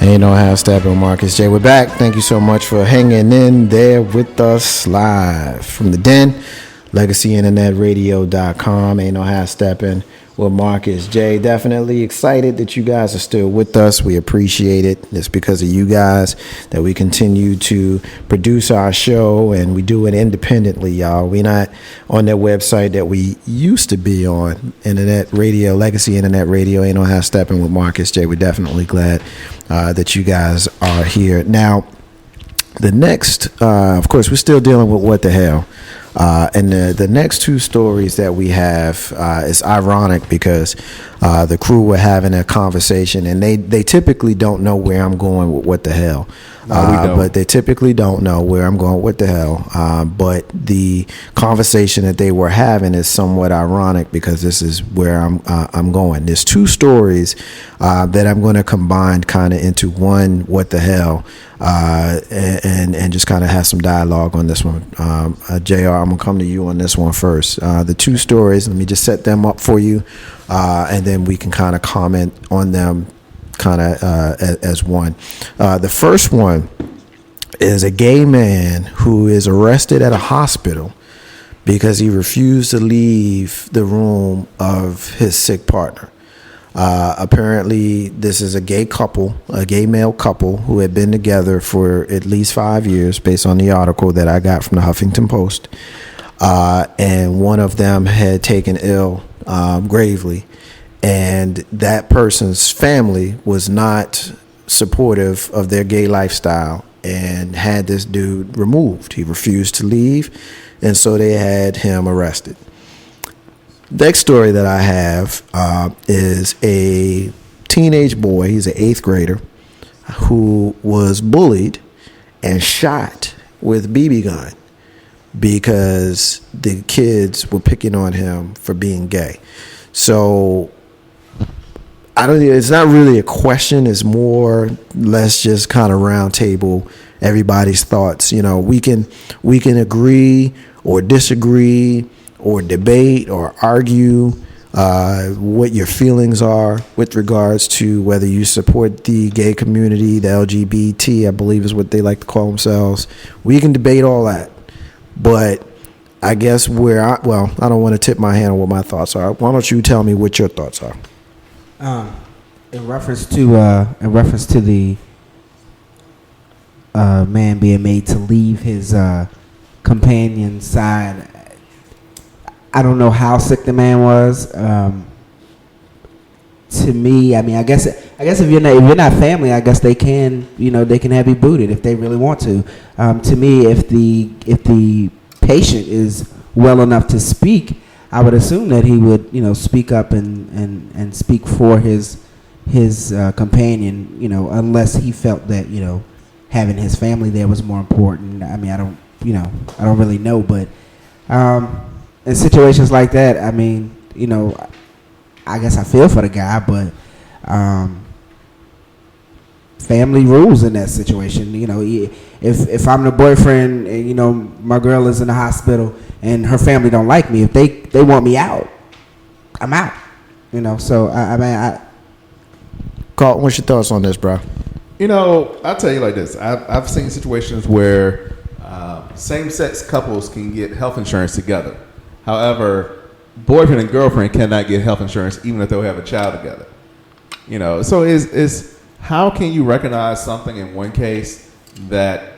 Ain't no half stepping, Marcus J. We're back. Thank you so much for hanging in there with us live from the den. LegacyInternetRadio.com. Ain't no half stepping with Marcus J. Definitely excited that you guys are still with us. We appreciate it. It's because of you guys that we continue to produce our show, and we do it independently, y'all. We're not on that website that we used to be on, Internet Radio, Legacy Internet Radio. Ain't no half stepping with Marcus J. We're definitely glad that you guys are here. Now, the next, of course, we're still dealing with what the hell. And the next two stories that we have is ironic because the crew were having a conversation, and they typically don't know where I'm going with what the hell. But they typically don't know where I'm going with the hell. But the conversation that they were having is somewhat ironic because this is where I'm going. There's two stories that I'm going to combine kind of into one what the hell, and just kind of have some dialogue on this one. JR, I'm going to come to you on this one first. The two stories, let me just set them up for you, and then we can kind of comment on them kind of as one. The first one is a gay man who is arrested at a hospital because he refused to leave the room of his sick partner. Apparently, this is a gay male couple who had been together for at least 5 years, based on the article that I got from the Huffington Post. And one of them had taken ill gravely, and that person's family was not supportive of their gay lifestyle and had this dude removed. He refused to leave, and so they had him arrested. Next story that I have is a teenage boy. He's an 8th grader who was bullied and shot with a BB gun because the kids were picking on him for being gay. So it's not really a question. It's more, let's just kind of round table everybody's thoughts. You know, we can agree or disagree or debate or argue what your feelings are with regards to whether you support the gay community, the LGBT, I believe is what they like to call themselves. We can debate all that. But I guess I don't want to tip my hand on what my thoughts are. Why don't you tell me what your thoughts are? In reference to the man being made to leave his companion's side, I don't know how sick the man was. To me, I mean, I guess if you're not family, I guess they can have you booted if they really want to. To me, if the patient is well enough to speak, I would assume that he would, speak up and speak for his companion, unless he felt that, having his family there was more important. I mean, I don't really know, but in situations like that, I mean, I guess I feel for the guy, but family rules in that situation. If I'm the boyfriend and my girl is in the hospital and her family don't like me, if they want me out, I'm out. So I Carl, what's your thoughts on this, bro? I'll tell you like this. I've seen situations where same-sex couples can get health insurance together. However, boyfriend and girlfriend cannot get health insurance even if they'll have a child together. So is how can you recognize something in one case that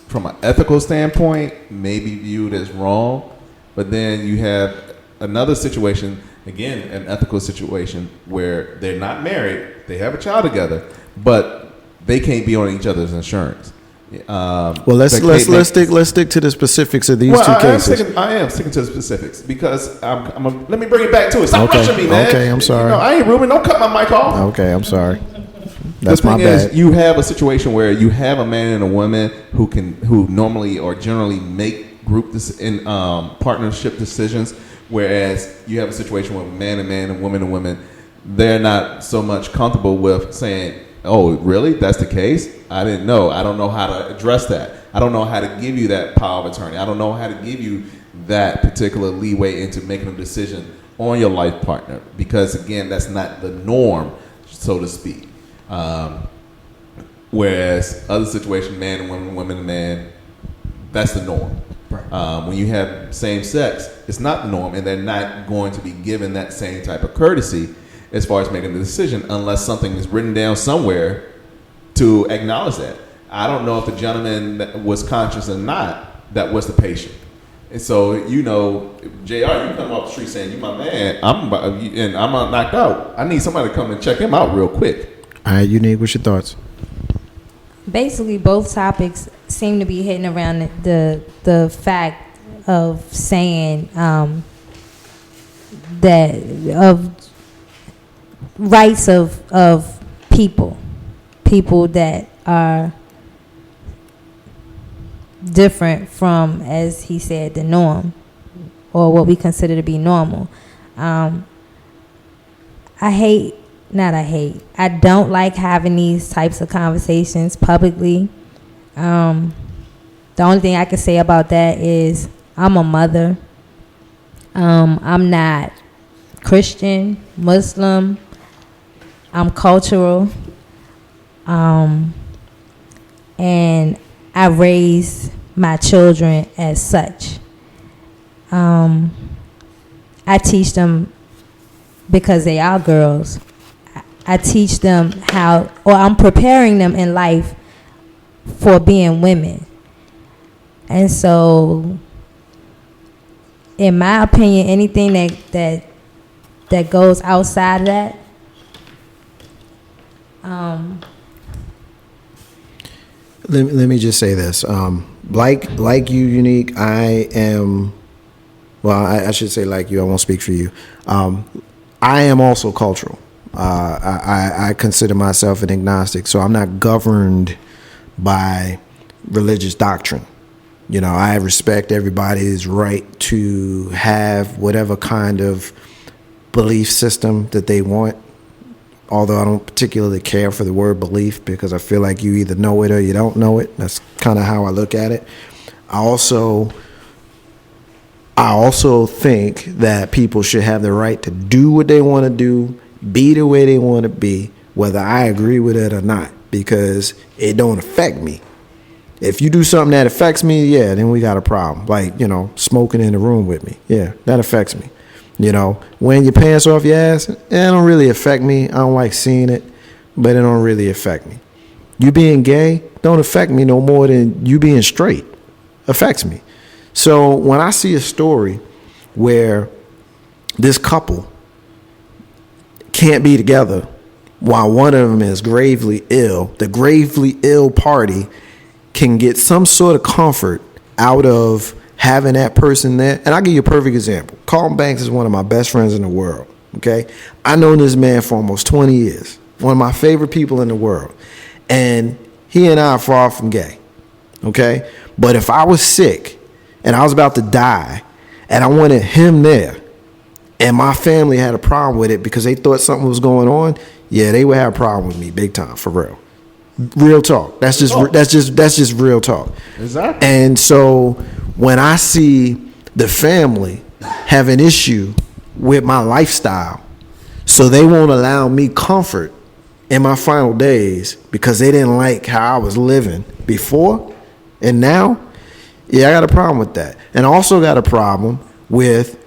from an ethical standpoint may be viewed as wrong, but then you have another situation, again, an ethical situation where they're not married, they have a child together, but they can't be on each other's insurance. Let's stick to the specifics of these two cases. I am sticking to the specifics because let me bring it back to it. Stop rushing me, man. Okay, I'm sorry. I ain't Ruben. Don't cut my mic off. Okay, I'm sorry. That's the thing my bad. is, you have a situation where you have a man and a woman who normally or generally make partnership decisions, whereas you have a situation where man and woman, they're not so much comfortable with saying, oh, really? That's the case? I didn't know. I don't know how to address that. I don't know how to give you that power of attorney. I don't know how to give you that particular leeway into making a decision on your life partner because, again, that's not the norm, so to speak. Whereas other situations, man and woman, woman and man, that's the norm. Right. When you have same sex, it's not the norm, and they're not going to be given that same type of courtesy as far as making the decision unless something is written down somewhere to acknowledge that. I don't know if the gentleman that was conscious or not that was the patient. And so, you know, JR, you come off the street saying, you my man, I'm knocked out. I need somebody to come and check him out real quick. All right, Unique, what's your thoughts? Basically, both topics seem to be hitting around the fact of saying that of rights of people that are different from, as he said, the norm or what we consider to be normal. I don't like having these types of conversations publicly. The only thing I can say about that is I'm a mother. I'm not Christian, Muslim. I'm cultural. And I raise my children as such. I teach them, because they are girls, I teach them how, or I'm preparing them in life for being women. And so, in my opinion, anything that goes outside of that, Let me just say this. Like you, Unique, I am, well, I should say like you, I won't speak for you. I am also cultural. I consider myself an agnostic, so I'm not governed by religious doctrine. You know, I respect everybody's right to have whatever kind of belief system that they want, although I don't particularly care for the word belief because I feel like you either know it or you don't know it. That's kind of how I look at it. I also think that people should have the right to do what they want to do, be the way they want to be, whether I agree with it or not, because it don't affect me. If you do something that affects me, yeah, then we got a problem. Like, you know, smoking in the room with me. Yeah, that affects me. You know, wearing your pants off your ass, it don't really affect me. I don't like seeing it, but it don't really affect me. You being gay don't affect me no more than you being straight affects me. So when I see a story where this couple can't be together while one of them is gravely ill, the gravely ill party can get some sort of comfort out of having that person there. And I'll give you a perfect example. Carlton Banks is one of my best friends in the world, okay? I've known this man for almost 20 years. One of my favorite people in the world. And he and I are far from gay, okay? But if I was sick and I was about to die and I wanted him there and my family had a problem with it because they thought something was going on, yeah, they would have a problem with me big time, for real. Real talk. That's just real talk. Exactly. And so when I see the family have an issue with my lifestyle, so they won't allow me comfort in my final days because they didn't like how I was living before and now, yeah, I got a problem with that. And I also got a problem with,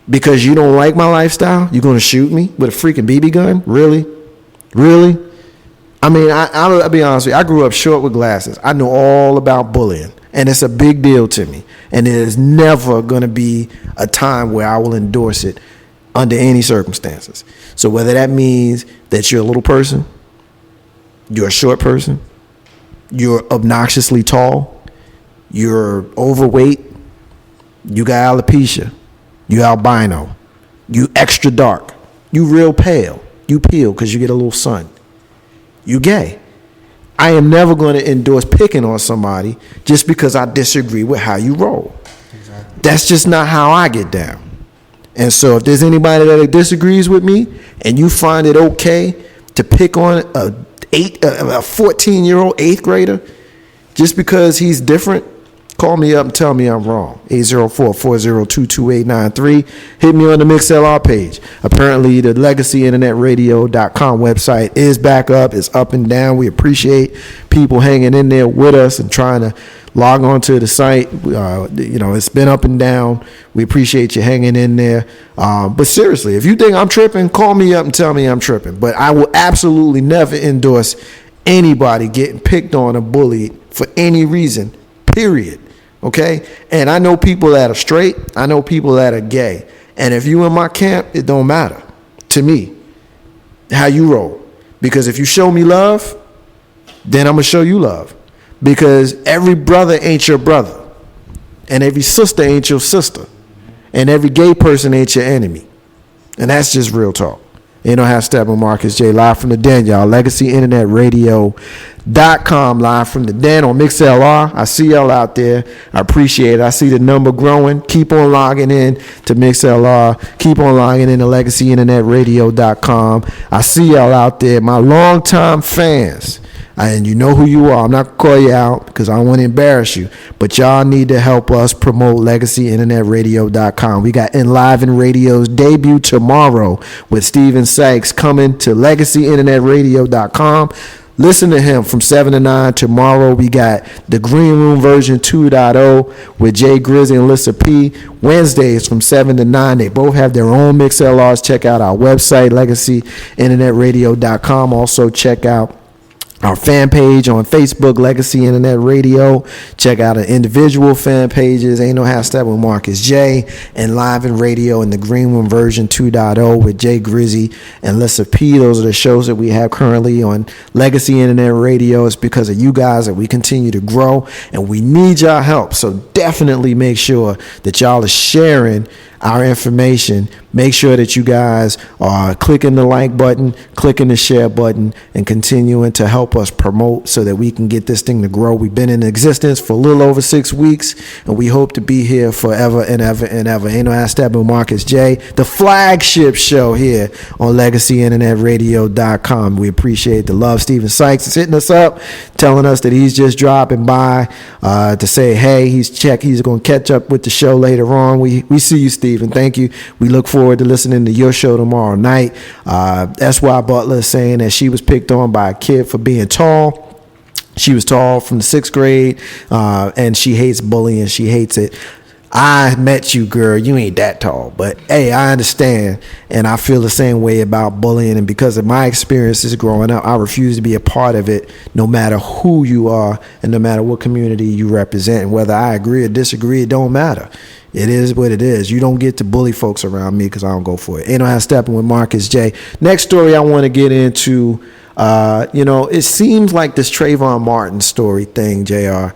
because you don't like my lifestyle, you're going to shoot me with a freaking BB gun? Really? I mean, I'll be honest with you. I grew up short with glasses. I know all about bullying, and it's a big deal to me. And it is never going to be a time where I will endorse it under any circumstances. So whether that means that you're a little person, you're a short person, you're obnoxiously tall, you're overweight, you got alopecia, you albino, you extra dark, you real pale, you peel because you get a little sun, you gay. I am never going to endorse picking on somebody just because I disagree with how you roll. Exactly. That's just not how I get down. And so if there's anybody that disagrees with me and you find it okay to pick on a 14-year-old eighth grader just because he's different Call me up and tell me I'm wrong. 804-402-2893. Hit me on the MixLR page. Apparently, the LegacyInternetRadio.com website is back up. It's up and down. We appreciate people hanging in there with us and trying to log on to the site. It's been up and down. We appreciate you hanging in there. But seriously, if you think I'm tripping, call me up and tell me I'm tripping. But I will absolutely never endorse anybody getting picked on or bullied for any reason, period. Okay? And I know people that are straight. I know people that are gay. And if you in my camp, it don't matter to me how you roll. Because if you show me love, then I'm going to show you love. Because every brother ain't your brother. And every sister ain't your sister. And every gay person ain't your enemy. And that's just real talk. You know how Steppin, Marcus J, live from the den, y'all. LegacyInternetRadio.com, live from the den on MixLR. I see y'all out there. I appreciate it. I see the number growing. Keep on logging in to MixLR. Keep on logging in to LegacyInternetRadio.com. I see y'all out there, my longtime fans. And you know who you are. I'm not going to call you out because I don't want to embarrass you. But y'all need to help us promote LegacyInternetRadio.com. We got Enliven Radio's debut tomorrow with Steven Sykes coming to LegacyInternetRadio.com. Listen to him from 7 to 9 tomorrow. We got the Green Room version 2.0 with Jay Grizzy and Lissa P. Wednesdays from 7 to 9. They both have their own MixLRs. Check out our website, LegacyInternetRadio.com. Also check out our fan page on Facebook, Legacy Internet Radio. Check out our individual fan pages. Ain't No Half Step with Marcus J. And Live in Radio in the Green Room version 2.0 with Jay Grizzy and Lissa P. Those are the shows that we have currently on Legacy Internet Radio. It's because of you guys that we continue to grow, and we need y'all help. So definitely make sure that y'all are sharing our information. Make sure that you guys are clicking the like button, clicking the share button, and continuing to help us promote so that we can get this thing to grow. We've been in existence for a little over 6 weeks, and we hope to be here forever and ever and ever. Ain't No Ass Step with Marcus J, the flagship show here on LegacyInternetRadio.com. We appreciate the love. Steven Sykes is hitting us up, telling us that he's just dropping by to say, hey, he's going to catch up with the show later on. We see you, Steven. Thank you. We look forward to listening to your show tomorrow night. S.Y. Butler is saying that she was picked on by a kid for being tall. She was tall from the 6th grade, and she hates bullying. She hates it. I met you, girl. You ain't that tall. But, hey, I understand, and I feel the same way about bullying. And because of my experiences growing up, I refuse to be a part of it, no matter who you are and no matter what community you represent. And whether I agree or disagree, it don't matter. It is what it is. You don't get to bully folks around me because I don't go for it. Ain't No Half Stepping with Marcus J. Next story I want to get into, it seems like this Trayvon Martin story thing, JR,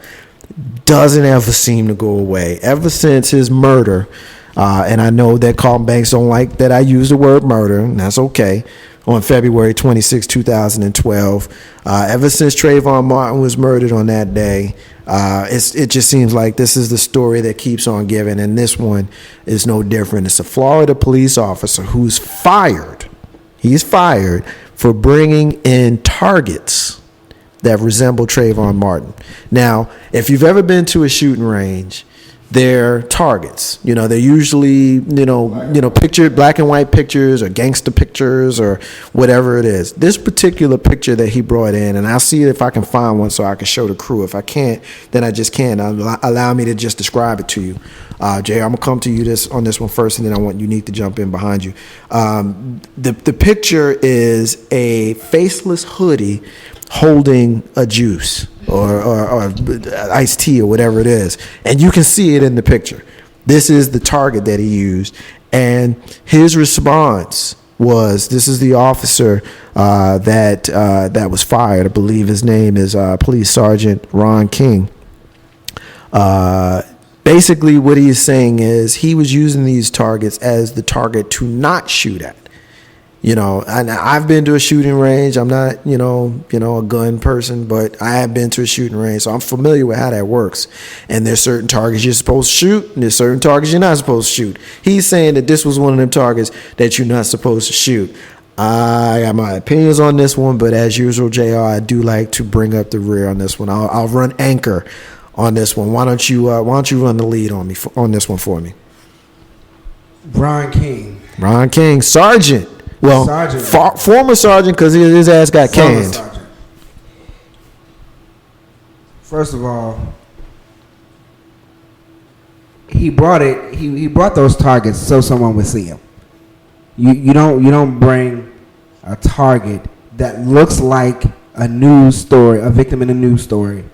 doesn't ever seem to go away. Ever since his murder, and I know that Carlton Banks don't like that I use the word murder, and that's okay, on February 26, 2012. Ever since Trayvon Martin was murdered on that day, it just seems like this is the story that keeps on giving, and this one is no different. It's a Florida police officer who's fired. He's fired for bringing in targets that resemble Trayvon Martin. Now, if you've ever been to a shooting range, they're targets. They're usually, pictured black and white pictures or gangster pictures or whatever it is. This particular picture that he brought in, and I'll see if I can find one so I can show the crew. If I can't, then I just can't. Allow me to just describe it to you. Jay, I'm going to come to you on this one first, and then I want Unique to jump in behind you. The picture is a faceless hoodie holding a juice or iced tea or whatever it is, and you can see it in the picture. This is the target that he used, and his response was, this is the officer that was fired. I believe his name is Police Sergeant Ron King. Basically what he is saying is he was using these targets as the target to not shoot at. And I've been to a shooting range. I'm not, a gun person, but I have been to a shooting range, so I'm familiar with how that works. And there's certain targets you're supposed to shoot, and there's certain targets you're not supposed to shoot. He's saying that this was one of them targets that you're not supposed to shoot. I got my opinions on this one, but as usual, JR, I do like to bring up the rear on this one. I'll run anchor on this one. Why don't you run the lead on me on this one for me? Ron King. Ron King, sergeant. Well, Sergeant. former sergeant because his ass got Former canned. sergeant. First of all, he brought it. He brought those targets so someone would see him. You don't bring a target that looks like a news story, a victim in a news story,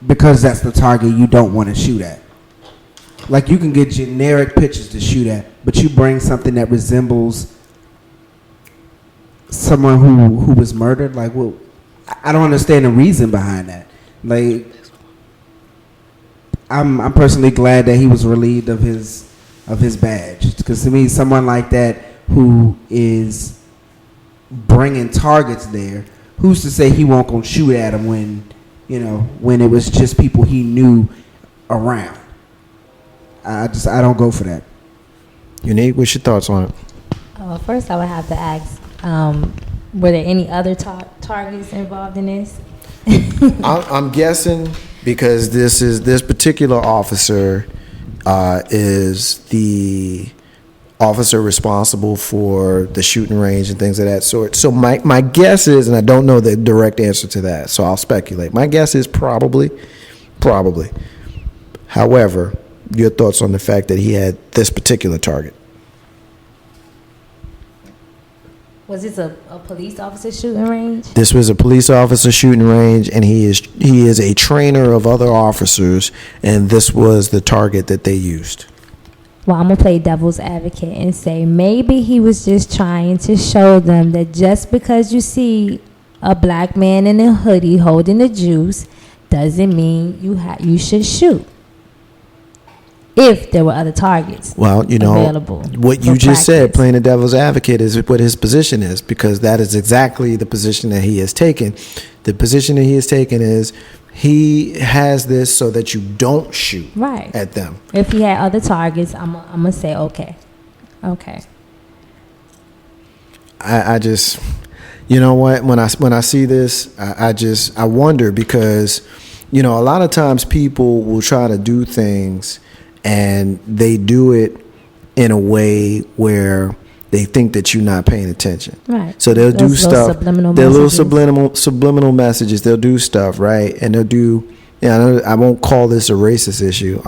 because that's the target you don't want to shoot at. Like, you can get generic pictures to shoot at, but you bring something that resembles someone who was murdered. Like, well, I don't understand the reason behind that. Like, I'm personally glad that he was relieved of his badge, because to me, someone like that who is bringing targets there, who's to say he won't go shoot at him when it was just people he knew around? I don't go for that. Unique, what's your thoughts on it? First, I would have to ask, were there any other targets involved in this? I'm guessing because this particular officer is the officer responsible for the shooting range and things of that sort. So my guess is, and I don't know the direct answer to that, so I'll speculate. My guess is probably. However, your thoughts on the fact that he had this particular target? Was this a police officer shooting range? This was a police officer shooting range, and he is a trainer of other officers, and this was the target that they used. Well, I'm going to play devil's advocate and say maybe he was just trying to show them that just because you see a black man in a hoodie holding a juice doesn't mean you should shoot. If there were other targets available. What you just said, playing the devil's advocate, is what his position is, because that is exactly the position that he has taken. The position that he has taken is he has this so that you don't shoot at them. If he had other targets, I'm going to say okay. I just, you know what, when I see this, I wonder, because, a lot of times people will try to do things and they do it in a way where they think that you're not paying attention. Right. So they'll do stuff. They're little subliminal messages. They'll do stuff, right? And they'll do. I won't call this a racist issue.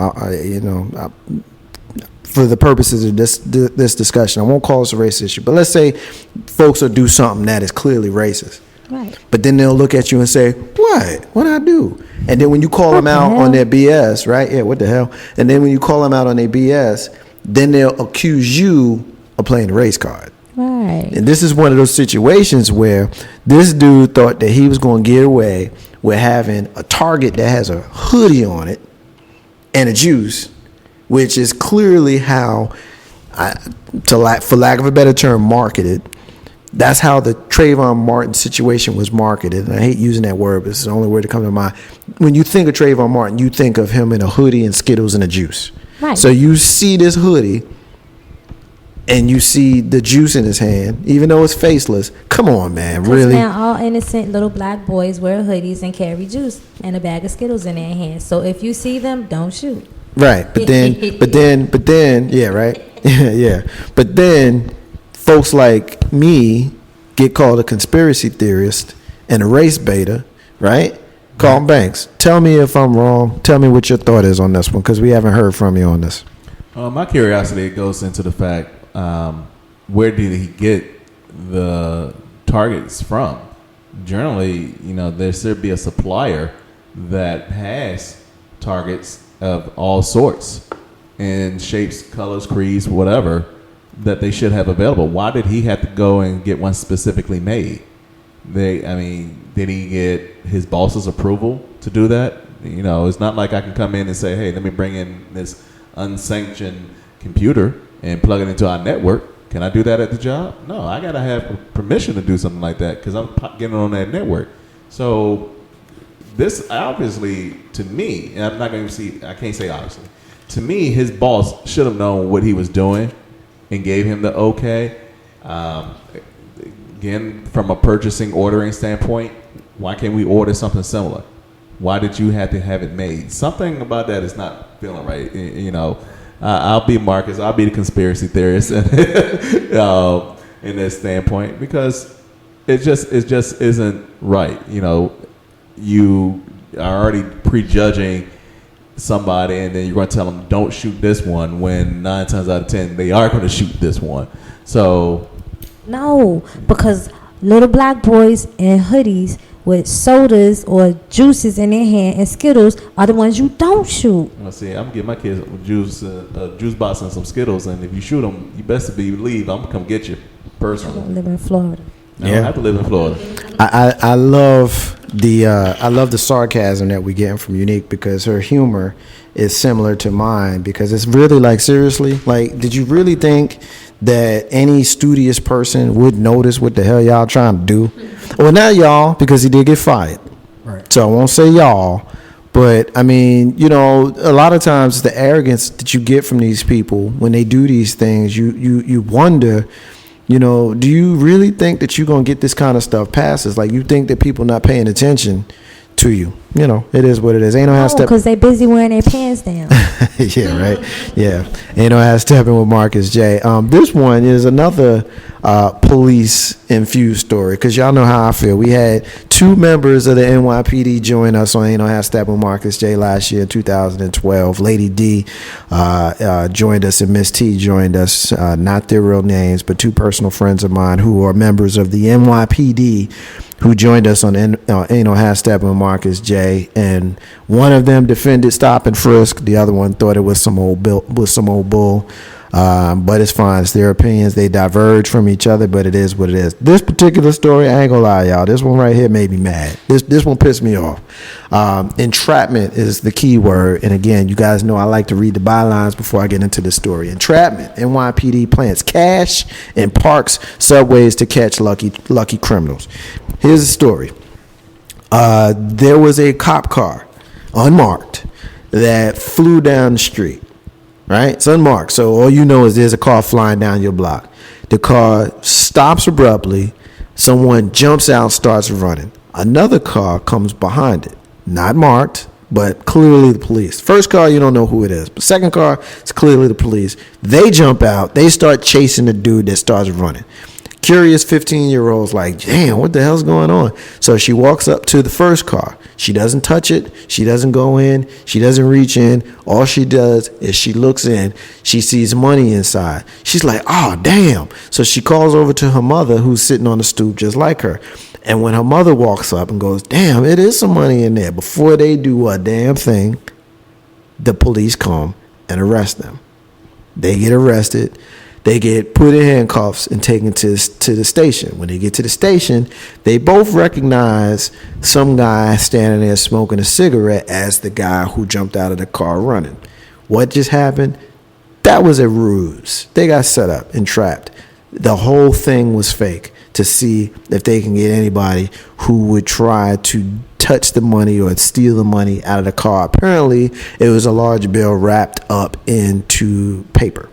For the purposes of this discussion, I won't call this a racist issue. But let's say folks will do something that is clearly racist. Right. But then they'll look at you and say, "What? What'd I do?" And then when you call them out on their BS, right? Yeah, what the hell? And then when you call them out on their BS, then they'll accuse you of playing the race card. Right. And this is one of those situations where this dude thought that he was going to get away with having a target that has a hoodie on it and a juice, which is clearly how, for lack of a better term, marketed. That's how the Trayvon Martin situation was marketed. And I hate using that word, but it's the only word to come to mind. When you think of Trayvon Martin, you think of him in a hoodie and Skittles and a juice. Right. So you see this hoodie and you see the juice in his hand, even though it's faceless. Come on, man, really? Now all innocent little black boys wear hoodies and carry juice and a bag of Skittles in their hands. So if you see them, don't shoot. Right, but then, yeah, right, yeah. But then, folks like me get called a conspiracy theorist and a race beta, right? Carl Banks, tell me if I'm wrong. Tell me what your thought is on this one, because we haven't heard from you on this. My curiosity goes into the fact, where did he get the targets from? Generally, there should be a supplier that has targets of all sorts in shapes, colors, creeds, whatever, that they should have available. Why did he have to go and get one specifically made? Did he get his boss's approval to do that? It's not like I can come in and say, hey, let me bring in this unsanctioned computer and plug it into our network. Can I do that at the job? No, I got to have permission to do something like that because I'm getting on that network. So this obviously, to me, and I'm not going to see, I can't say obviously, to me, his boss should have known what he was doing and gave him the okay. Again, from a purchasing, ordering standpoint, why can't we order something similar? Why did you have to have it made? Something about that is not feeling right. You know, I'll be Marcus. I'll be the conspiracy theorist in this standpoint, because it just isn't right. You know, you are already prejudging somebody, and then you're going to tell them don't shoot this one, when 9 times out of 10 they are going to shoot this one. So No, because little black boys in hoodies with sodas or juices in their hand and Skittles are the ones you don't shoot. I see. I'm gonna get my kids a juice box and some Skittles, and if you shoot them, you best believe I'm gonna come get you I personally. live in Florida. I don't have to live in Florida. I love the sarcasm that we get from Unique, because her humor is similar to mine, because it's really like, seriously, like, did you really think that any studious person would notice what the hell y'all trying to do? Well, not y'all, because he did get fired. Right. So I won't say y'all, but I mean, you know, a lot of times the arrogance that you get from these people when they do these things, you wonder, you know, do you really think that you're going to get this kind of stuff passes? Like, you think that people not paying attention to you? You know, it is what it is. Ain't no half step. Because they busy wearing their pants down. Yeah, right. Yeah, ain't no half stepping with Marcus J. This one is another police infused story, because y'all know how I feel. We had 2 members of the NYPD join us on Ain't No Half Stepping with Marcus J last year, 2012. Lady D joined us, and Miss T joined us. Not their real names, but 2 personal friends of mine who are members of the NYPD, who joined us on Ain't No Half Stepping with Marcus J. And one of them defended stop and frisk. The other one thought it was some old bull. But it's fine. It's their opinions. They diverge from each other, but it is what it is. This particular story, I ain't gonna lie, y'all. This one right here made me mad. This one pissed me off. Entrapment is the key word. And again, you guys know I like to read the bylines before I get into the story. Entrapment. NYPD plants cash and parks subways to catch lucky criminals. Here's the story. There was a cop car, unmarked, that flew down the street. Right? It's unmarked. So all you know is there's a car flying down your block. The car stops abruptly. Someone jumps out, starts running. Another car comes behind it. Not marked, but clearly the police. First car, you don't know who it is. But second car, it's clearly the police. They jump out. They start chasing the dude that starts running. Curious 15-year-old's like, damn, what the hell's going on? So she walks up to the first car. She doesn't touch it. She doesn't go in. She doesn't reach in. All she does is she looks in. She sees money inside. She's like, oh, damn. So she calls over to her mother, who's sitting on the stoop just like her. And when her mother walks up and goes, damn, it is some money in there, before they do a damn thing, the police come and arrest them. They get arrested. They get put in handcuffs and taken to the station. When they get to the station, they both recognize some guy standing there smoking a cigarette as the guy who jumped out of the car running. What just happened? That was a ruse. They got set up and trapped. The whole thing was fake, to see if they can get anybody who would try to touch the money or steal the money out of the car. Apparently, it was a large bill wrapped up into paper.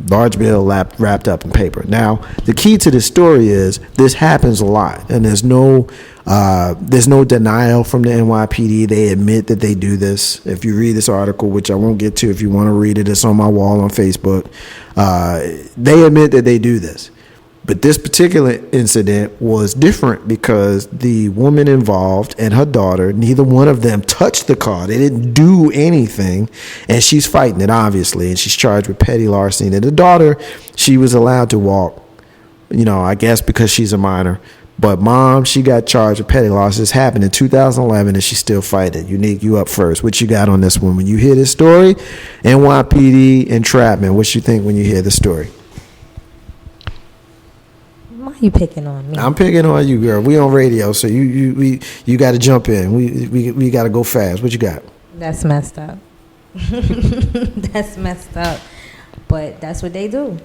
Large bill wrapped up in paper. Now, the key to this story is this happens a lot, and there's no denial from the NYPD. They admit that they do this. If you read this article, which I won't get to, if you want to read it, it's on my wall on Facebook. They admit that they do this. But this particular incident was different because the woman involved and her daughter, neither one of them touched the car. They didn't do anything. And she's fighting it, obviously. And she's charged with petty larceny. And the daughter, she was allowed to walk, I guess because she's a minor. But mom, she got charged with petty larceny. This happened in 2011 and she's still fighting. Unique, you up first. What you got on this one? When you hear this story, NYPD entrapment, what you think when you hear the story? Why you picking on me? I'm picking on you, girl. We on radio, so you got to jump in. We got to go fast. What you got? That's messed up. That's messed up. But that's what they do.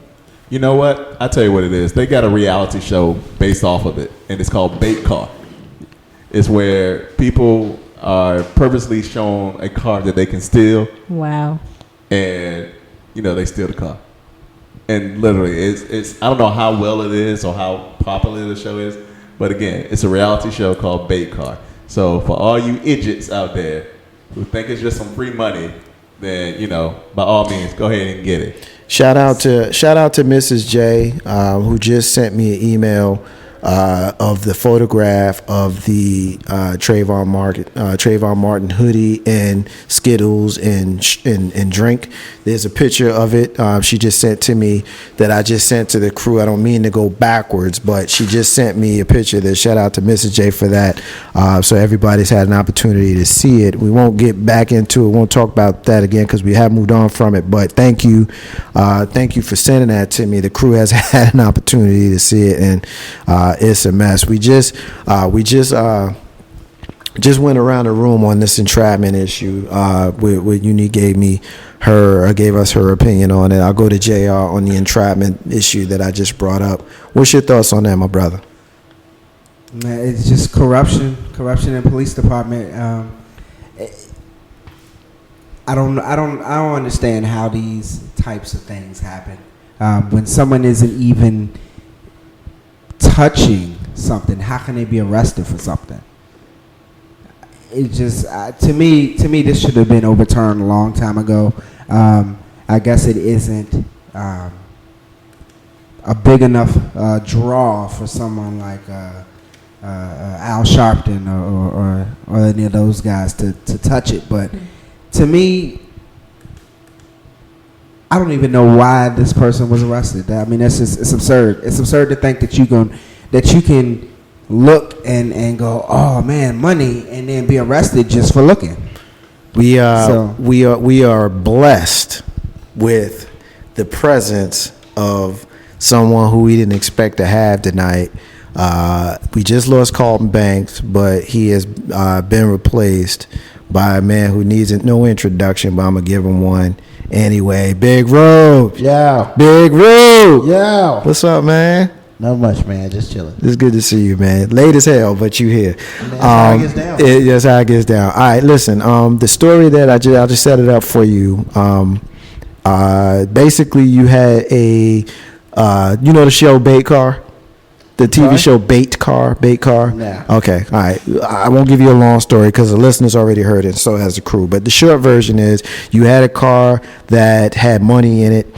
You know what? I tell you what it is. They got a reality show based off of it, and it's called Bait Car. It's where people are purposely shown a car that they can steal. Wow. And they steal the car. And literally, it's I don't know how well it is or how popular the show is, but again, it's a reality show called Bait Car. So for all you idiots out there who think it's just some free money, then by all means, go ahead and get it. Shout out to Mrs. J, who just sent me an email of the photograph of the Trayvon Martin hoodie and Skittles and drink. There's a picture of it. She just sent to me that I just sent to the crew. I don't mean to go backwards, but she just sent me a picture. That shout out to Mrs. J for that. So everybody's had an opportunity to see it. We won't get back into it. Won't talk about that again because we have moved on from it. But thank you for sending that to me. The crew has had an opportunity to see it, and it's a mess. We just went around the room on this entrapment issue. Where Unique gave us her opinion on it. I'll go to JR on the entrapment issue that I just brought up. What's your thoughts on that, my brother? Man, it's just corruption in police department. I don't understand how these types of things happen when someone isn't even touching something. How can they be arrested for something? It just to me this should have been overturned a long time ago. I guess it isn't a big enough draw for someone like Al Sharpton or any of those guys to touch it. But to me, I don't even know why this person was arrested. I mean, it's absurd. It's absurd to think that you can look and go, oh man, money, and then be arrested just for looking. We are blessed with the presence of someone who we didn't expect to have tonight. We just lost Carlton Banks, but he has been replaced by a man who needs no introduction, but I'm going to give him one anyway. Big Road. Yeah. Big Road. Yeah. What's up, man? Not much, man. Just chilling. It's good to see you, man. Late as hell, but you here. That's how it gets down. That's how it gets down. All right, listen. The story that I'll just set it up for you. Basically, you had a, the show Bait Car? The TV show Bait Car? Yeah. Okay, all right. I won't give you a long story because the listeners already heard it, so has the crew. But the short version is you had a car that had money in it.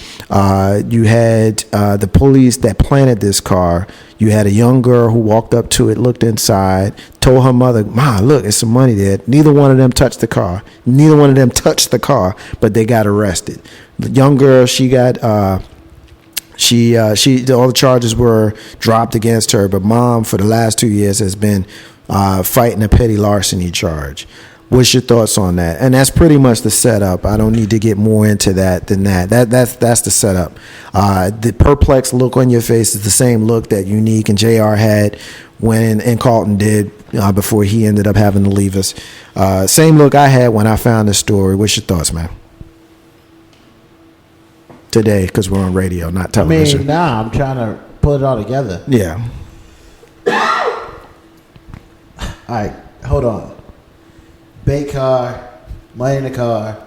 You had the police that planted this car. You had a young girl who walked up to it, looked inside, told her mother, "Ma, look, there's some money there." Neither one of them touched the car. But they got arrested. The young girl, she got... all the charges were dropped against her, but mom for the last 2 years has been fighting a petty larceny charge. What's your thoughts on that? And that's pretty much the setup. I don't need to get more into that than that. That's the setup. The perplexed look on your face is the same look that Unique and JR had and Carlton did before he ended up having to leave us. Same look I had when I found this story. What's your thoughts, man? Today, because we're on radio, not television. I'm trying to put it all together. Yeah. All right, hold on. Bait car, money in the car.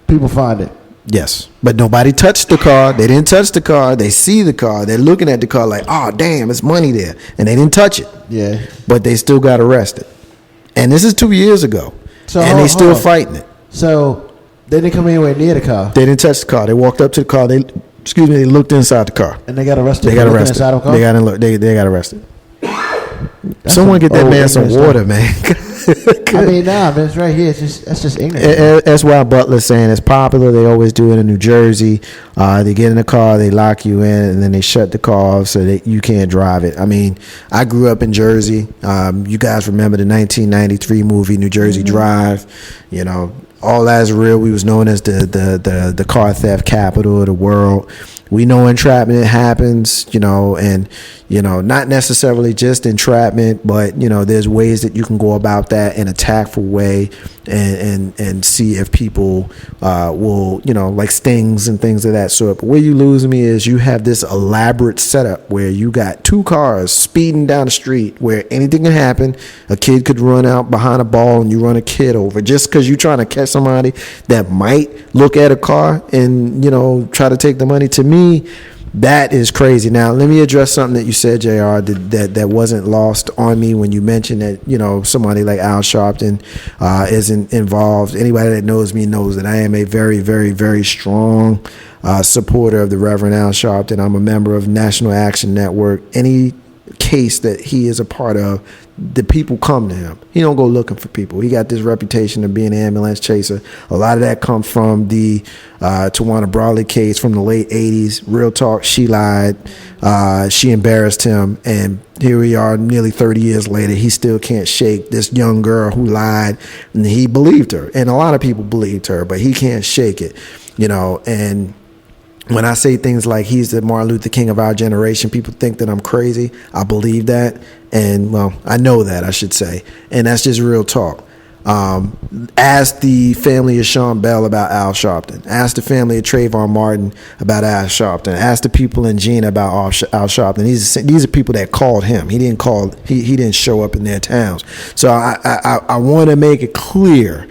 People find it. Yes, but nobody touched the car. They didn't touch the car. They see the car. They're looking at the car like, oh, damn, it's money there. And they didn't touch it. Yeah. But they still got arrested. And this is 2 years ago. So and they still fighting it. So they didn't come anywhere near the car. They didn't touch the car. They walked up to the car. They looked inside the car. And they got arrested. They got arrested. Inside of the car? They got arrested. Someone get that man some water, man. But it's right here. That's just ignorant. That's why Butler's saying it's popular. They always do it in New Jersey. They get in the car, they lock you in, and then they shut the car off so that you can't drive it. I mean, I grew up in Jersey. You guys remember the 1993 movie New Jersey Drive? You know, all that's real. We was known as the car theft capital of the world. We know entrapment happens, and, not necessarily just entrapment, but, there's ways that you can go about that in a tactful way and see if people will, like stings and things of that sort. But where you lose me is you have this elaborate setup where you got two cars speeding down the street where anything can happen. A kid could run out behind a ball and you run a kid over just because you're trying to catch somebody that might look at a car and, try to take the money. To me, That is crazy. Now, let me address something that you said, JR, that wasn't lost on me when you mentioned that, you know, somebody like Al Sharpton isn't involved. Anybody that knows me knows that I am a very, very, very strong supporter of the Reverend Al Sharpton. I'm a member of National Action Network. Any case that he is a part of, the people come to him. He don't go looking for people. He got this reputation of being an ambulance chaser. A lot of that comes from the Tawana Brawley case from the late 80s. Real talk, she lied. She embarrassed him. And here we are nearly 30 years later. He still can't shake this young girl who lied. And he believed her. And a lot of people believed her, but he can't shake it. You know, and when I say things like he's the Martin Luther King of our generation, people think that I'm crazy. I believe that. And, well, I know that, I should say. And that's just real talk. Ask the family of Sean Bell about Al Sharpton. Ask the family of Trayvon Martin about Al Sharpton. Ask the people in Gina about Al Sharpton. These are people that called him. He didn't show up in their towns. So I want to make it clear,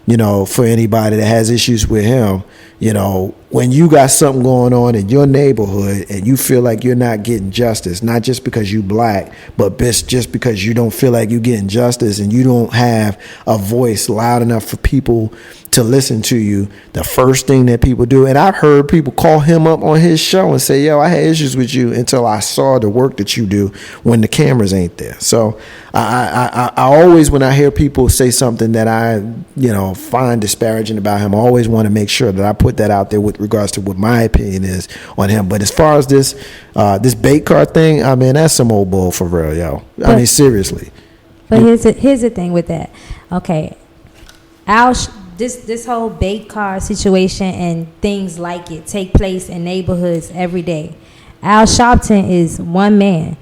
you know, for anybody that has issues with him, you know, when you got something going on in your neighborhood and you feel like you're not getting justice, not just because you black, but just because you don't feel like you're getting justice and you don't have a voice loud enough for people to listen to you, the first thing that people do, and I've heard people call him up on his show and say, yo, I had issues with you until I saw the work that you do when the cameras ain't there. So I always, when I hear people say something that I, you know, find disparaging about him, I always want to make sure that I put that out there with regards to what my opinion is on him. But as far as this bait card thing, I mean, that's some old bull for real, yo. I mean, seriously. But here's the thing with that. Okay, this whole bait card situation and things like it take place in neighborhoods every day. Al Sharpton is one man.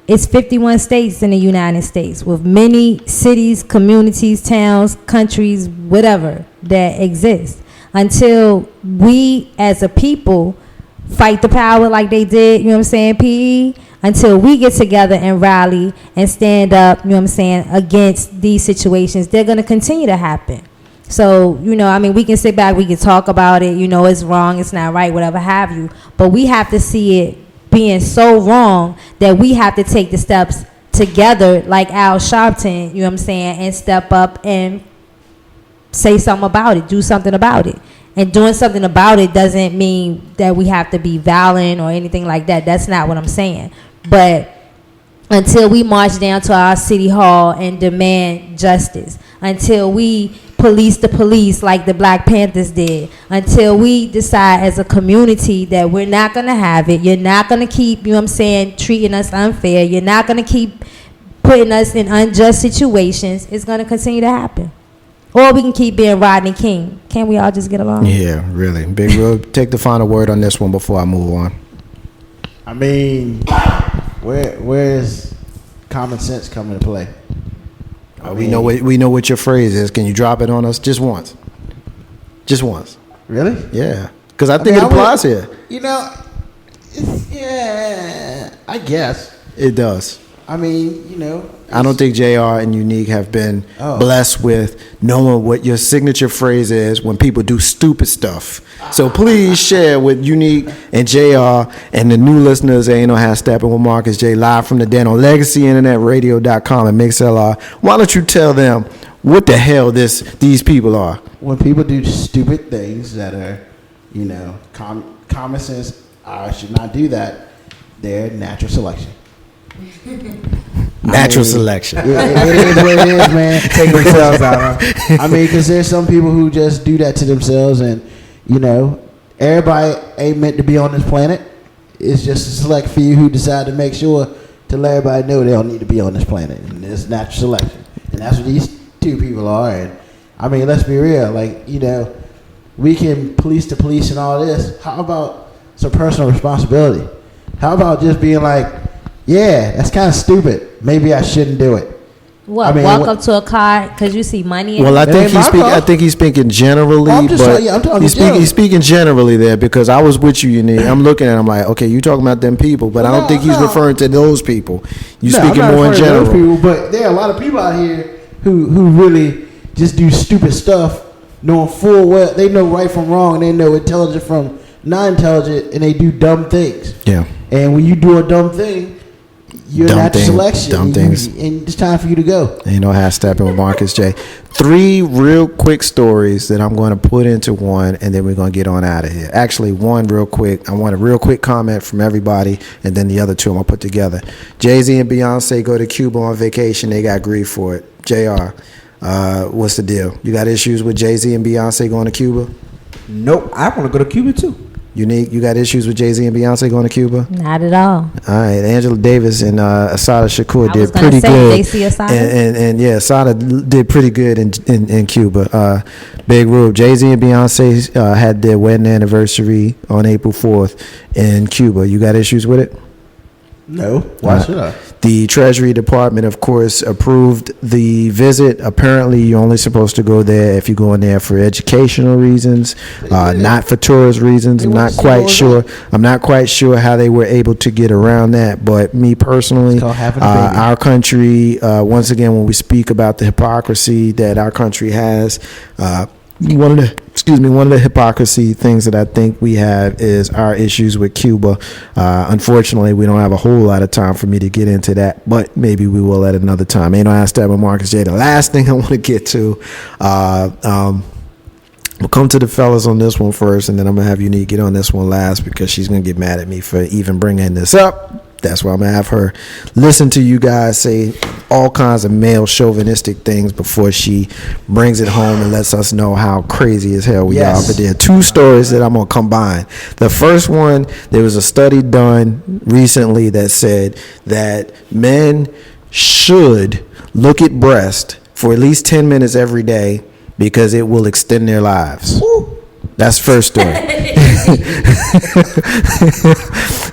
It's 51 states in the United States with many cities, communities, towns, countries, whatever that exist. Until we as a people fight the power like they did, you know what I'm saying, PE, until we get together and rally and stand up, you know what I'm saying, against these situations, they're going to continue to happen. So, you know, I mean, we can sit back, we can talk about it, you know, it's wrong, it's not right, whatever have you. But we have to see it being so wrong that we have to take the steps together like Al Sharpton, you know what I'm saying, and step up and say something about it, do something about it. And doing something about it doesn't mean that we have to be violent or anything like that. That's not what I'm saying. But until we march down to our city hall and demand justice, until we police the police like the Black Panthers did, until we decide as a community that we're not going to have it, you're not going to keep, you know what I'm saying, treating us unfair, you're not going to keep putting us in unjust situations, it's going to continue to happen. Or we can keep being Rodney King. Can't we all just get along? Yeah, really. Big Will, take the final word on this one before I move on. I mean, where's common sense come into play? We know what your phrase is. Can you drop it on us just once? Just once. Really? Yeah. Because I think it applies here. You know, yeah, I guess. It does. I mean, you know. I don't think JR and Unique have been blessed with knowing what your signature phrase is when people do stupid stuff. So please share with Unique and JR and the new listeners. Ain't No Half Steppin' with Marcus J live from the den on LegacyInternetRadio.com and MixLR. Why don't you tell them what the hell these people are? When people do stupid things that are, you know, common sense, I should not do that. They're natural selection. Natural selection. It is what it is, man. Take themselves out. I mean, because there's some people who just do that to themselves, and you know, everybody ain't meant to be on this planet. It's just a select few who decide to make sure to let everybody know they don't need to be on this planet, and it's natural selection, and that's what these two people are. And I mean, let's be real. Like, you know, we can police the police and all this. How about some personal responsibility? How about just being like, yeah, that's kind of stupid. Maybe I shouldn't do it. What? I mean, walk up to a car because you see money. Well, I think he's speaking generally, I'm but he's speaking generally there because I was with you, Unique. I'm looking at him like, okay, you talking about them people, but I don't think he's referring to those people. You speaking more in general. Those people, but there are a lot of people out here who really just do stupid stuff, knowing full well they know right from wrong, and they know intelligent from not intelligent, and they do dumb things. Yeah. And when you do a dumb thing, you're Dumb natural thing, selection. dumb things. And it's time for you to go. And you know how Steppin with Marcus J. 3 real quick stories that I'm going to put into one, and then we're going to get on out of here. Actually, one real quick. I want a real quick comment from everybody, and then the other 2 I'm going to put together. Jay-Z and Beyonce go to Cuba on vacation. They got grief for it. JR, what's the deal? You got issues with Jay-Z and Beyonce going to Cuba? Nope, I want to go to Cuba too. Unique, you got issues with Jay-Z and Beyonce going to Cuba? Not at all. All right, Angela Davis and Asada Shakur I was did gonna pretty say, good. they see Asada? And yeah, Asada did pretty good in Cuba. Big Rube, Jay-Z and Beyonce had their wedding anniversary on April 4th in Cuba. You got issues with it? No. Why should I? The Treasury Department, of course, approved the visit. Apparently, you're only supposed to go there if you go in there for educational reasons, not for tourist reasons. I'm not quite sure. I'm not quite sure how they were able to get around that. But me personally, It's called having a baby. our country, once again, when we speak about the hypocrisy that our country has, one of the hypocrisy things that I think we have is our issues with Cuba. Unfortunately, we don't have a whole lot of time for me to get into that, but maybe we will at another time. Ain't no ask that with Marcus J. The last thing I want to get to, we'll come to the fellas on this one first, and then I'm gonna have Unique get on this one last because she's gonna get mad at me for even bringing this up. That's why I'm gonna have her listen to you guys say all kinds of male chauvinistic things before she brings it home and lets us know how crazy as hell we Yes. are. But there are 2 stories that I'm gonna combine. The first one, there was a study done recently that said that men should look at breast for at least 10 minutes every day because it will extend their lives. That's the first story.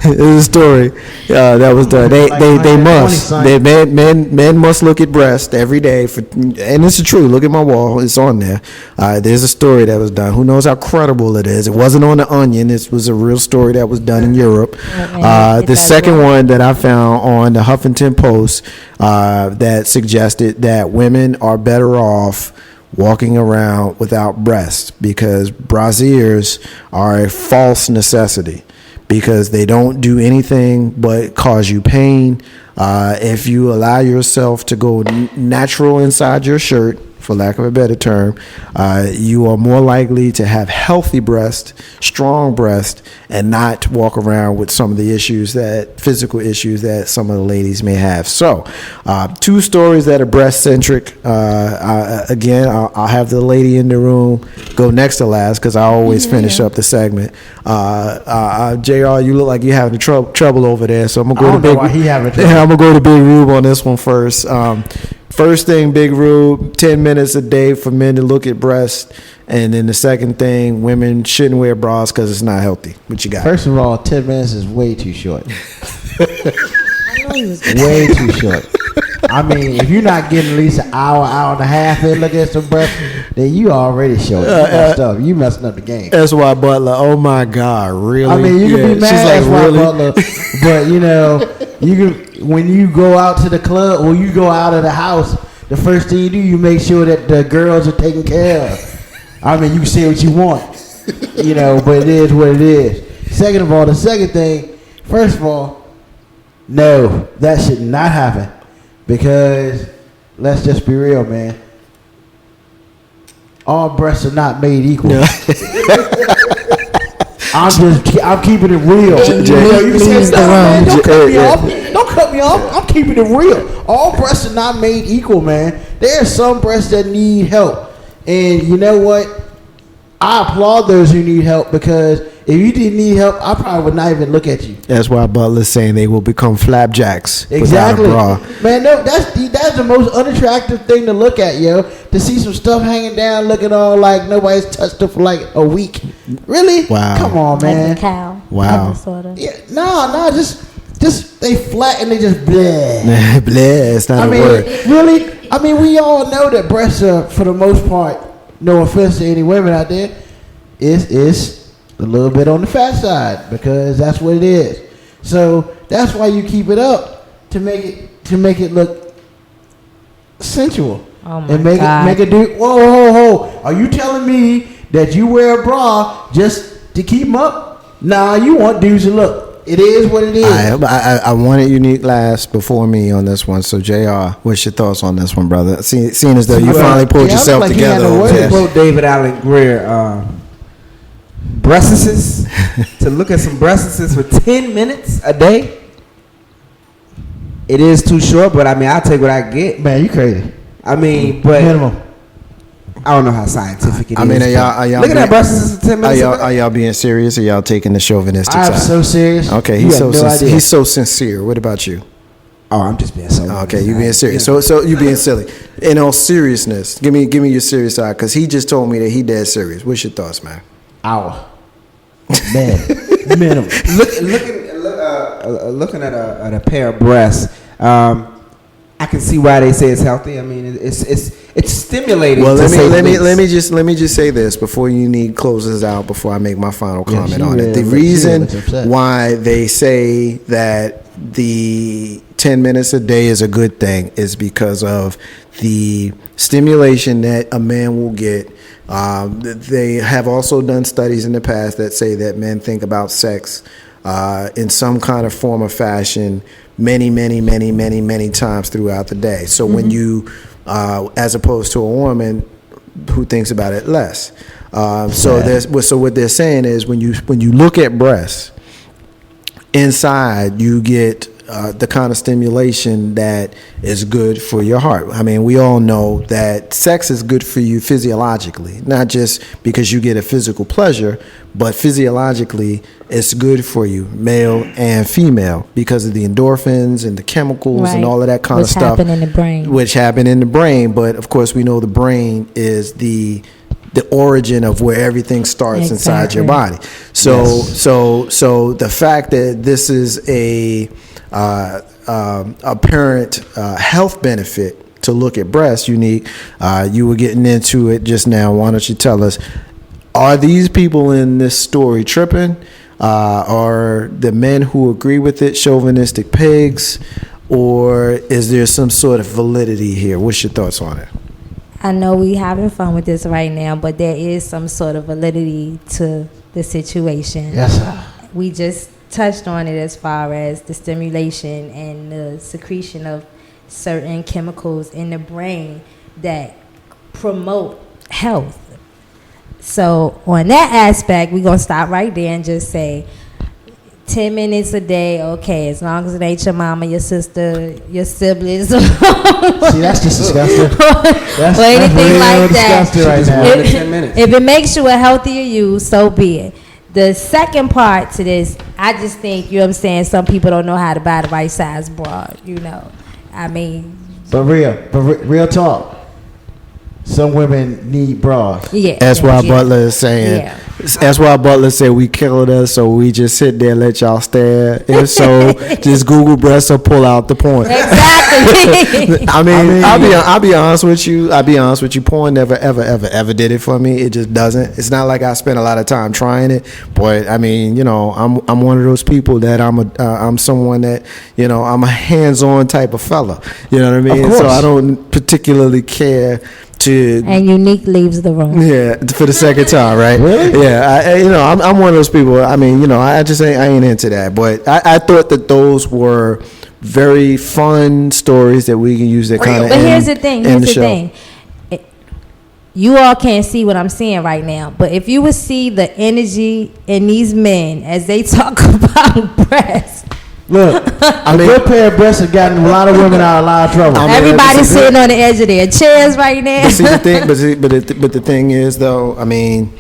It was a story that was done. They must. Men must look at breast every day for, and this is true. Look at my wall; it's on there. There's a story that was done. Who knows how credible it is? It wasn't on the Onion. This was a real story that was done in Europe. The second one that I found on the Huffington Post that suggested that women are better off walking around without breasts because brasiers are a false necessity because they don't do anything but cause you pain. If you allow yourself to go natural inside your shirt, for lack of a better term, you are more likely to have healthy breast, strong breast, and not walk around with some of the physical issues that some of the ladies may have. So, 2 stories that are breast centric. Again, I'll have the lady in the room go next to last because I always finish up the segment. JR, you look like you're having trouble over there, so I'm gonna go to Big. I'm gonna go to Big Rube on this one first. First thing, Big Rube, 10 minutes a day for men to look at breasts. And then the second thing, women shouldn't wear bras because it's not healthy. What you got? First of all, 10 minutes is way too short. I know he was Way too short. I mean, if you're not getting at least an hour and a half in looking at some breasts, then you already short. You messing up the game. That's why Butler. Oh my God, really? I mean, you can be mad. She's like, That's why really? Butler, but you know, you can when you go out to the club or you go out of the house, the first thing you do, you make sure that the girls are taken care of. I mean, you can say what you want, you know, but it is what it is. Second of all, the second thing, first of all, no, that should not happen because let's just be real, man. All breasts are not made equal. No. I'm keeping it real. You say stuff, man. Don't cut me off. Don't cut me off. I'm keeping it real. All breasts are not made equal, man. There are some breasts that need help. And you know what? I applaud those who need help because if you didn't need help, I probably would not even look at you. That's why Butler's saying they will become flapjacks Exactly. without a bra. Man, no, that's the most unattractive thing to look at, yo. To see some stuff hanging down, looking all like nobody's touched it for like a week. Really? Wow. Come on, man. like a cow. Wow. Sort of. Yeah, no, just they flat and they just bleh. Bleh, it's not a word. Really? I mean, we all know that breasts are, for the most part, no offense to any women out there, is a little bit on the fat side because that's what it is. So that's why you keep it up to make it look sensual. Oh my and make God. it do. Whoa! Are you telling me that you wear a bra just to keep them up? Nah, you want dudes to look. It is what it is. I wanted Unique last before me on this one. So, JR, what's your thoughts on this one, brother? Seeing as though you finally pulled yourself like together. To quote David Allen Greer, breastises, to look at some breastises for 10 minutes a day, it is too short, but I mean, I'll take what I get. Man, you crazy. I mean, but Minimum. I don't know how scientific it is. I mean, are y'all look at that breastises for 10 minutes. Are y'all being serious, or y'all taking the chauvinistic I'm side? so serious. Okay, You he's have so no idea. he's so sincere. What about you? Oh, I'm just being so. Okay, you being serious. So you being silly. In all seriousness, give me your serious side, because he just told me that he dead serious. What's your thoughts, man? Hour. Man, minimum. Looking at a pair of breasts, I can see why they say it's healthy. I mean, it's stimulating. Well, to say the least. let me just say this before Unique closes out, before I make my final comment on it. The she reason was upset. why they say that the 10 minutes a day is a good thing is because of the stimulation that a man will get. They have also done studies in the past that say that men think about sex in some kind of form or fashion many times throughout the day. So when you, as opposed to a woman who thinks about it less. So what they're saying is when you look at breasts, inside you get the kind of stimulation that is good for your heart. I mean, we all know that sex is good for you physiologically, not just because you get a physical pleasure, but physiologically it's good for you, male and female, because of the endorphins and the chemicals and all of that kind of stuff. Which happen in the brain. Which happen in the brain, but of course we know the brain is the origin of where everything starts inside your body. So the fact that this is a apparent health benefit to look at breasts, Unique, you were getting into it just now. Why don't you tell us, are these people in this story tripping? Are the men who agree with it chauvinistic pigs, or is there some sort of validity here? What's your thoughts on it? I know we having fun with this right now, but there is some sort of validity to the situation. Yes, sir. We just touched on it as far as the stimulation and the secretion of certain chemicals in the brain that promote health. So on that aspect, we're going to stop right there and just say 10 minutes a day, okay, as long as it ain't your mama, your sister, your siblings. See, that's just disgusting. That's or anything real like that. disgusting right now. 10 minutes. If it makes you a healthier you, so be it. The second part to this, I just think, you know what I'm saying, some people don't know how to buy the right size bra, you know. I mean. But real talk. Some women need bras. Yeah. That's why Butler is saying. Yeah. That's why Butler said we killed us, so we just sit there and let y'all stare. If so, just Google breasts or pull out the porn. Exactly. I mean, I'll be honest with you. Porn never ever did it for me. It just doesn't. It's not like I spent a lot of time trying it. But I mean, you know, I'm one of those people that I'm someone that, you know, I'm a hands-on type of fella. You know what I mean? Of course. So I don't particularly care to. And Unique leaves the room. Yeah, for the second time, right? Really? Yeah, I'm one of those people. I mean, you know, I ain't into that. But I thought that those were very fun stories that we can use that kind of. But here's the thing. You all can't see what I'm saying right now, but if you would see the energy in these men as they talk about breasts. Look, a good pair of breasts have gotten a lot of women out of a lot of trouble. I mean, Everybody's sitting on the edge of their chairs right now. But see the thing, but the thing is though, I mean,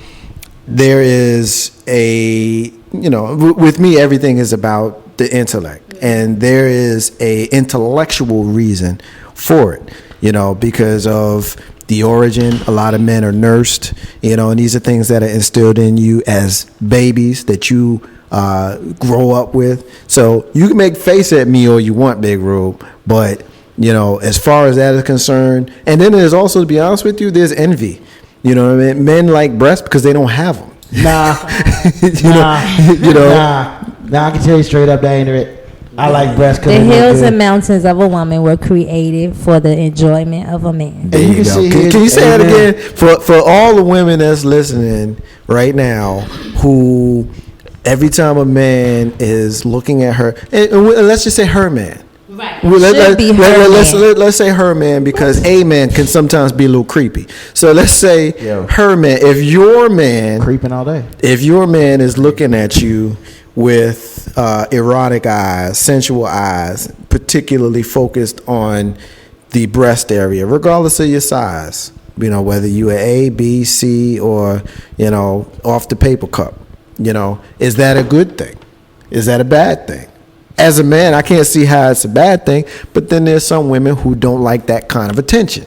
there is a, you know, with me everything is about the intellect, and there is a intellectual reason for it, you know, because of the origin. A lot of men are nursed, you know, and these are things that are instilled in you as babies that you grow up with. So you can make face at me all you want, Big Rube, but you know, as far as that is concerned, and then there's also, to be honest with you, there's envy. You know what I mean? Men like breasts because they don't have them. Nah, I can tell you straight up, that ain't it. I like breasts. The hills and mountains of a woman were created for the enjoyment of a man. There you go. Can you say that again for all the women that's listening right now who Every time a man is looking at her, and let's just say her man. Right. Well, Should be her man. let's say her man, because a man can sometimes be a little creepy. So let's say Yo. her man. If your man, Creeping all day. if your man is looking at you with erotic eyes, sensual eyes, particularly focused on the breast area, regardless of your size, you know, whether you are A, B, C, or, you know, off the paper cup, you know, is that a good thing? Is that a bad thing? As a man, I can't see how it's a bad thing, but then there's some women who don't like that kind of attention.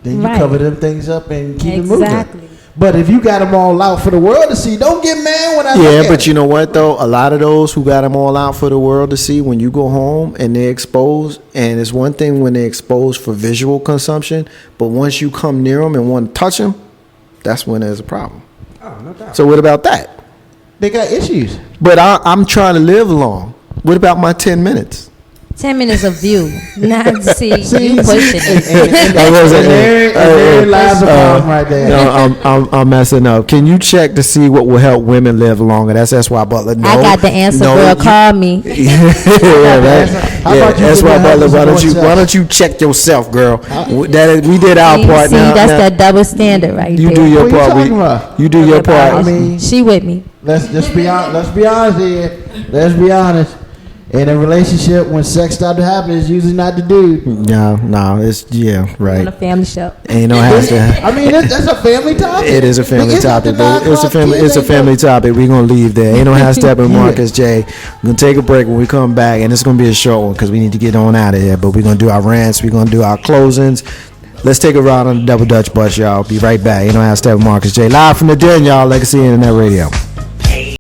Then you Right. cover them things up and keep it Exactly. moving. But if you got them all out for the world to see, don't get mad when I look Yeah, at but it. you know what though? A lot of those who got them all out for the world to see, when you go home and they're exposed, and it's one thing when they're exposed for visual consumption, but once you come near them and want to touch them, that's when there's a problem. Oh, no doubt. So what about that? They got issues. But I'm trying to live long. What about my 10 minutes? 10 minutes of view. Not to see See, you pushing it. And there lies the problem right there. No, I'm messing up. Can you check to see what will help women live longer? That's why Butler. No, I got the answer, no, girl. you- Call me. yeah, right. How Yeah, about you that's give why me Butler. help Why with don't you? yourself? Why don't you check yourself, girl? We did our See, part. see, Now, that's now that double standard right you there. do your What you part. talking about? You do your part. I mean, She with me. let's just be honest. Let's be honest here. Let's be honest. In a relationship, when sex starts to happen, it's usually not the dude. No, it's On right. a family show. Ain't no has to. I mean, that's a family topic. It is a family It's not topic, the but it's a 9 family. o'clock It's a kids family ain't topic. We're gonna leave there. Ain't no half stepping, Yeah. Marcus J. We're gonna take a break. When we come back, and it's gonna be a short one because we need to get on out of here. But we're gonna do our rants. We're gonna do our closings. Let's take a ride on the Double Dutch Bus, y'all. Be right back. Ain't no half stepping, Marcus J. Live from the den, y'all. Legacy Internet Radio.